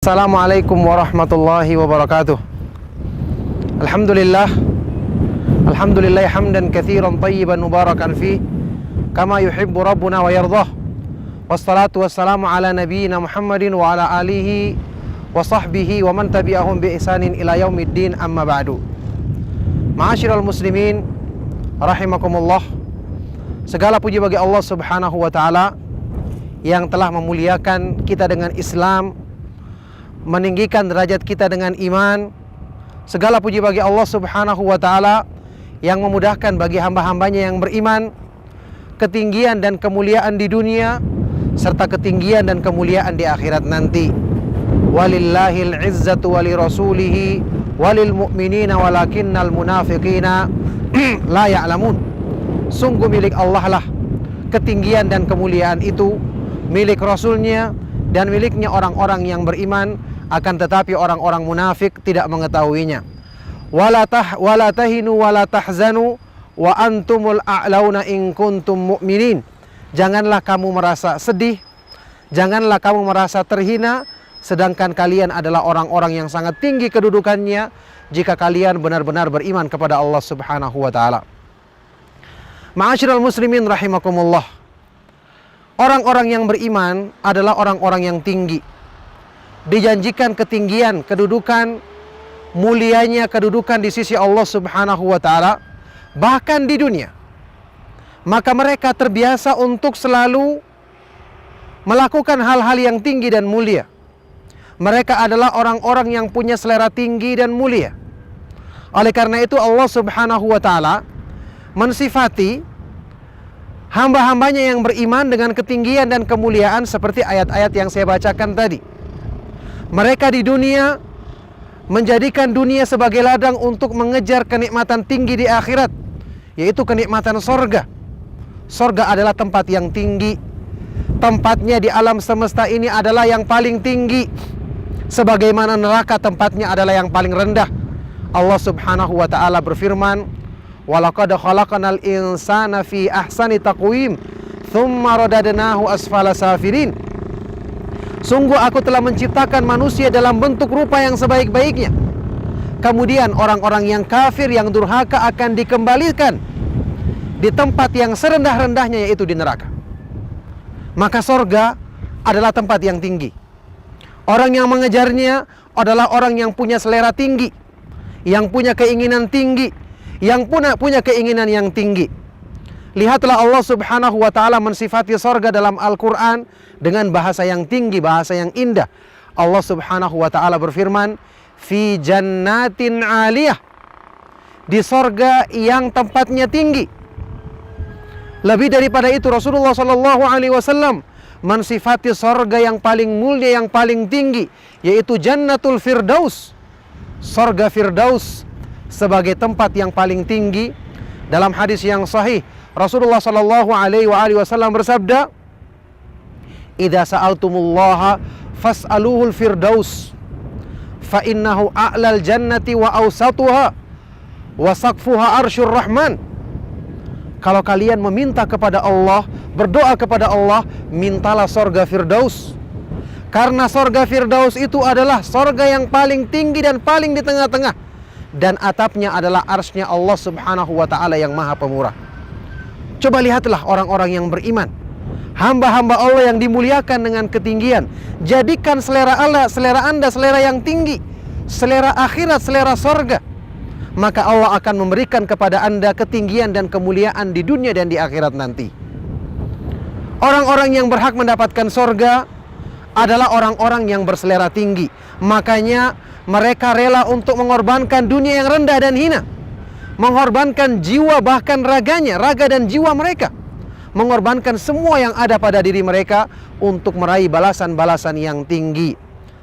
Assalamualaikum warahmatullahi wabarakatuh. Alhamdulillah hamdan katsiran tayyiban mubarakan fi kama yuhibbu rabbuna wa yardah. Wassalatu wassalamu ala nabiyyina Muhammadin wa ala alihi wa sahbihi wa man tabi'ahum bi ihsanin ila yaumiddin, amma ba'du. Ma'asyiral muslimin rahimakumullah. Segala puji bagi Allah Subhanahu wa taala yang telah memuliakan kita dengan Islam, meninggikan derajat kita dengan iman. Segala puji bagi Allah Subhanahu wa ta'ala yang memudahkan bagi hamba-hambanya yang beriman ketinggian dan kemuliaan di dunia serta ketinggian dan kemuliaan di akhirat nanti. Walillahil izzatu wali rasulihi walil mu'minina walakinnal munafiqina la ya'lamun. Sungguh milik Allah lah ketinggian dan kemuliaan itu, milik Rasulnya dan miliknya orang-orang yang beriman, akan tetapi orang-orang munafik tidak mengetahuinya. Wala tahinu wala tahzanu wa antumul a'launa in kuntum mu'minin. Janganlah kamu merasa sedih, janganlah kamu merasa terhina, sedangkan kalian adalah orang-orang yang sangat tinggi kedudukannya jika kalian benar-benar beriman kepada Allah Subhanahu wa taala. Ma'asyiral muslimin rahimakumullah. Orang-orang yang beriman adalah orang-orang yang tinggi, dijanjikan ketinggian, kedudukan, mulianya kedudukan di sisi Allah Subhanahu wa ta'ala, bahkan di dunia. Maka mereka terbiasa untuk selalu melakukan hal-hal yang tinggi dan mulia. Mereka adalah orang-orang yang punya selera tinggi dan mulia. Oleh karena itu Allah Subhanahu wa ta'ala mensifati hamba-hambanya yang beriman dengan ketinggian dan kemuliaan seperti ayat-ayat yang saya bacakan tadi. Mereka di dunia menjadikan dunia sebagai ladang untuk mengejar kenikmatan tinggi di akhirat, yaitu kenikmatan sorga. Sorga adalah tempat yang tinggi. Tempatnya di alam semesta ini adalah yang paling tinggi, sebagaimana neraka tempatnya adalah yang paling rendah. Allah Subhanahu wa ta'ala berfirman, walaqad khalaqnal insana fi ahsani taqwim thumma radadnahu asfala safilin. Sungguh aku telah menciptakan manusia dalam bentuk rupa yang sebaik-baiknya. Kemudian orang-orang yang kafir, yang durhaka akan dikembalikan di tempat yang serendah-rendahnya, yaitu di neraka. Maka sorga adalah tempat yang tinggi. Orang yang mengejarnya adalah orang yang punya selera tinggi, yang punya keinginan tinggi, yang punya keinginan yang tinggi. Lihatlah Allah Subhanahu wa ta'ala mensifati sorga dalam Al-Quran dengan bahasa yang tinggi, bahasa yang indah. Allah Subhanahu wa ta'ala berfirman, fi jannatin aliyah, di sorga yang tempatnya tinggi. Lebih daripada itu Rasulullah SAW mensifati sorga yang paling mulia, yang paling tinggi, yaitu Jannatul Firdaus, sorga Firdaus, sebagai tempat yang paling tinggi. Dalam hadis yang sahih Rasulullah sallallahu alaihi wasallam bersabda, "Idza sa'altumullaha fas'aluhul firdaus, fa innahu a'lal jannati wa awsatuha wa saqfuha arsyur rahman." Kalau kalian meminta kepada Allah, berdoa kepada Allah, mintalah sorga Firdaus. Karena sorga Firdaus itu adalah sorga yang paling tinggi dan paling di tengah-tengah, dan atapnya adalah arsy-Nya Allah Subhanahu wa ta'ala yang maha pemurah. Coba lihatlah orang-orang yang beriman, hamba-hamba Allah yang dimuliakan dengan ketinggian. Jadikan selera Anda selera yang tinggi, selera akhirat, selera sorga. Maka Allah akan memberikan kepada Anda ketinggian dan kemuliaan di dunia dan di akhirat nanti. Orang-orang yang berhak mendapatkan sorga adalah orang-orang yang berselera tinggi. Makanya mereka rela untuk mengorbankan dunia yang rendah dan hina, mengorbankan jiwa, bahkan raganya, raga dan jiwa mereka, mengorbankan semua yang ada pada diri mereka untuk meraih balasan-balasan yang tinggi.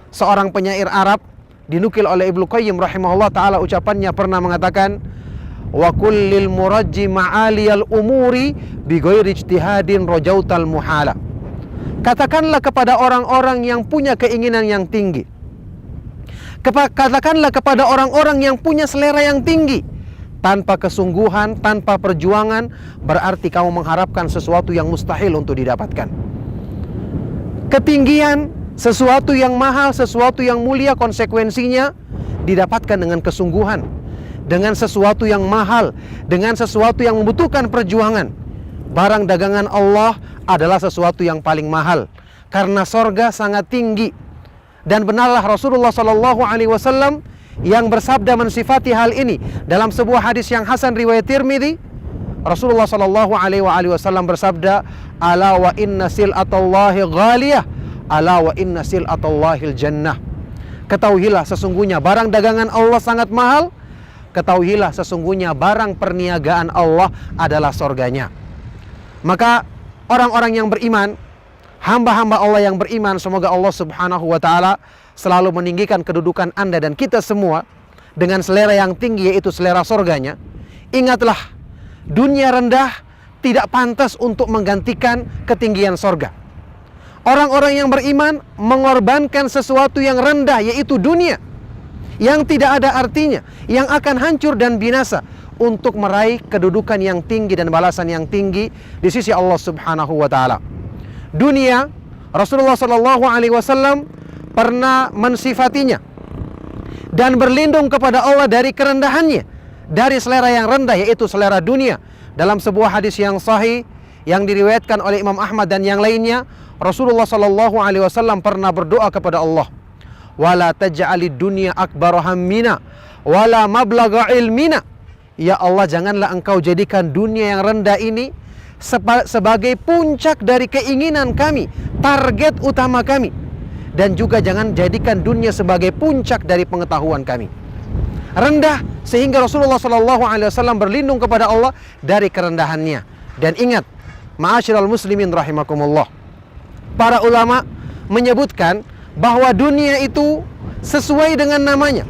Seorang penyair Arab, dinukil oleh Ibnu Qayyim rahimahullah ta'ala, ucapannya pernah mengatakan, wa kullil murajji ma'aliyal umuri bighairi ijtihadin rajautal muhala. Katakanlah kepada orang-orang yang punya keinginan yang tinggi, katakanlah kepada orang-orang yang punya selera yang tinggi, tanpa kesungguhan, tanpa perjuangan, berarti kamu mengharapkan sesuatu yang mustahil untuk didapatkan. Ketinggian Sesuatu yang mahal, sesuatu yang mulia, konsekuensinya didapatkan dengan kesungguhan, dengan sesuatu yang mahal, dengan sesuatu yang membutuhkan perjuangan. Barang dagangan Allah adalah sesuatu yang paling mahal, karena sorga sangat tinggi. Dan benarlah Rasulullah SAW yang bersabda mensifati hal ini dalam sebuah hadis yang hasan riwayat Tirmidzi. Rasulullah SAW bersabda, ala wa inna sil'atallahi ghaliyah, ala wa inna sil'atallahil jannah. Ketahuilah sesungguhnya barang dagangan Allah sangat mahal. Ketahuilah sesungguhnya barang perniagaan Allah adalah sorganya. Maka orang-orang yang beriman, hamba-hamba Allah yang beriman, semoga Allah Subhanahu wa ta'ala selalu meninggikan kedudukan Anda dan kita semua dengan selera yang tinggi, yaitu selera sorganya. Ingatlah, dunia rendah tidak pantas untuk menggantikan ketinggian sorga. Orang-orang yang beriman mengorbankan sesuatu yang rendah, yaitu dunia, yang tidak ada artinya, yang akan hancur dan binasa, untuk meraih kedudukan yang tinggi dan balasan yang tinggi di sisi Allah Subhanahu wa ta'ala. Dunia, Rasulullah SAW pernah mensifatinya dan berlindung kepada Allah dari kerendahannya, dari selera yang rendah, yaitu selera dunia. Dalam sebuah hadis yang sahih yang diriwayatkan oleh Imam Ahmad dan yang lainnya, Rasulullah SAW pernah berdoa kepada Allah, wala taj'alid dunya akbar hammina wala mablagha ilmina. Ya Allah, janganlah engkau jadikan dunia yang rendah ini sebagai puncak dari keinginan kami, target utama kami, dan juga jangan jadikan dunia sebagai puncak dari pengetahuan kami. Rendah sehingga Rasulullah SAW berlindung kepada Allah dari kerendahannya. Dan ingat, ma'asyiral muslimin rahimakumullah, para ulama menyebutkan bahwa dunia itu sesuai dengan namanya,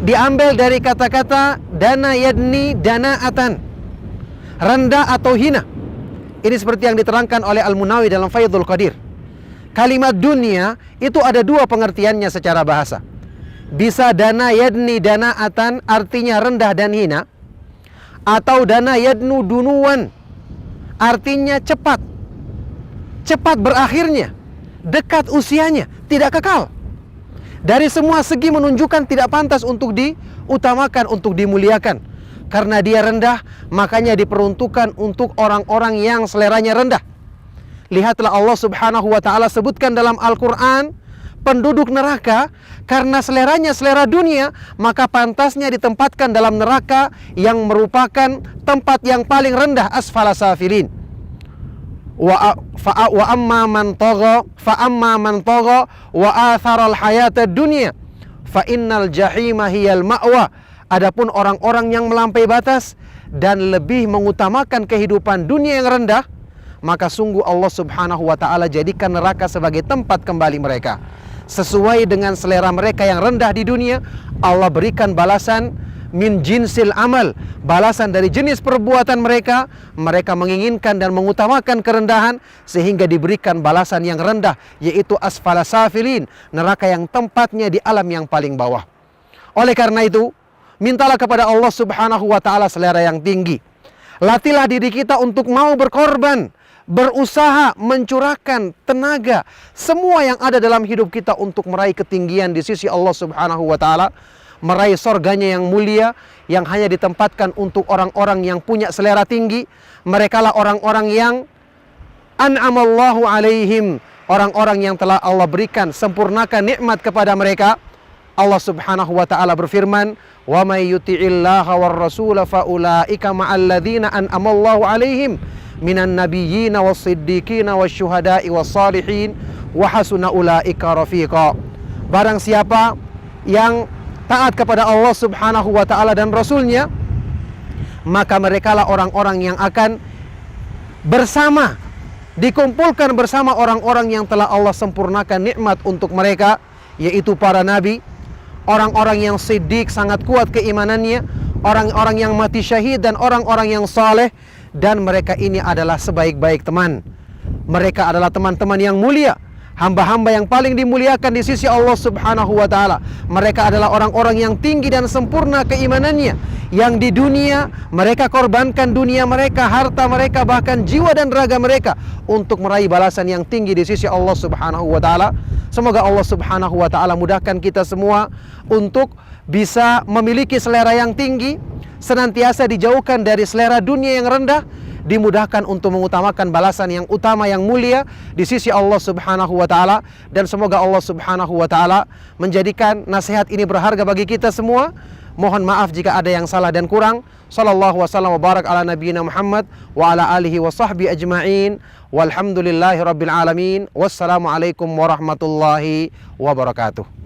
diambil dari kata-kata dana yadni danaatan, rendah atau hina. Ini seperti yang diterangkan oleh Al-Munawi dalam Faidul Qadir. Kalimat dunia itu ada dua pengertiannya secara bahasa. Bisa dana yadni danaatan, artinya rendah dan hina, atau dana yadnu dunuwan, artinya cepat berakhirnya, dekat usianya, tidak kekal. Dari semua segi menunjukkan tidak pantas untuk diutamakan, untuk dimuliakan. Karena dia rendah, makanya diperuntukkan untuk orang-orang yang seleranya rendah. Lihatlah Allah Subhanahu wa ta'ala sebutkan dalam Al-Quran, penduduk neraka karena seleranya selera dunia, maka pantasnya ditempatkan dalam neraka yang merupakan tempat yang paling rendah, asfala safilin. Wa amma man tagha wa atharal hayatad dunya fa innal jahima hiyal ma'wa. Adapun orang-orang yang melampaui batas dan lebih mengutamakan kehidupan dunia yang rendah, maka sungguh Allah Subhanahu wa ta'ala jadikan neraka sebagai tempat kembali mereka. Sesuai dengan selera mereka yang rendah di dunia, Allah berikan balasan min jinsil amal, balasan dari jenis perbuatan mereka. Mereka menginginkan dan mengutamakan kerendahan, sehingga diberikan balasan yang rendah, yaitu asfala safilin, neraka yang tempatnya di alam yang paling bawah. Oleh karena itu, mintalah kepada Allah Subhanahu wa ta'ala selera yang tinggi. Latihlah diri kita untuk mau berkorban, berusaha, mencurahkan tenaga, semua yang ada dalam hidup kita untuk meraih ketinggian di sisi Allah Subhanahu wa ta'ala, meraih sorganya yang mulia, yang hanya ditempatkan untuk orang-orang yang punya selera tinggi. Mereka lah orang-orang yang an'amallahu alaihim, orang-orang yang telah Allah berikan, sempurnakan nikmat kepada mereka. Allah Subhanahu wa ta'ala berfirman, wa may yuti'illaha war rasula fa ulaika ma'al ladzina an'amallahu alaihim minan nabiyyina was-siddiqina wasyuhada'i was-salihin wa hasuna ulaika rafiqa. Barang siapa yang taat kepada Allah Subhanahu wa ta'ala dan Rasulnya, maka merekalah orang-orang yang akan bersama, dikumpulkan bersama orang-orang yang telah Allah sempurnakan nikmat untuk mereka, yaitu para nabi, orang-orang yang siddiq, sangat kuat keimanannya, orang-orang yang mati syahid, dan orang-orang yang saleh. Dan mereka ini adalah sebaik-baik teman. Mereka adalah teman-teman yang mulia, hamba-hamba yang paling dimuliakan di sisi Allah Subhanahu wa ta'ala. Mereka adalah orang-orang yang tinggi dan sempurna keimanannya, yang di dunia mereka korbankan dunia mereka, harta mereka, bahkan jiwa dan raga mereka untuk meraih balasan yang tinggi di sisi Allah Subhanahu wa taala. Semoga Allah Subhanahu wa taala mudahkan kita semua untuk bisa memiliki selera yang tinggi, senantiasa dijauhkan dari selera dunia yang rendah, dimudahkan untuk mengutamakan balasan yang utama yang mulia di sisi Allah Subhanahu wa taala. Dan semoga Allah Subhanahu wa taala menjadikan nasihat ini berharga bagi kita semua. Mohon maaf jika ada yang salah dan kurang. Sallallahu wasallam wa barak ala nabiyyina Muhammad wa ala alihi wa sahbihi ajma'in. Walhamdulillahi rabbil alamin. Wassalamualaikum warahmatullahi wabarakatuh.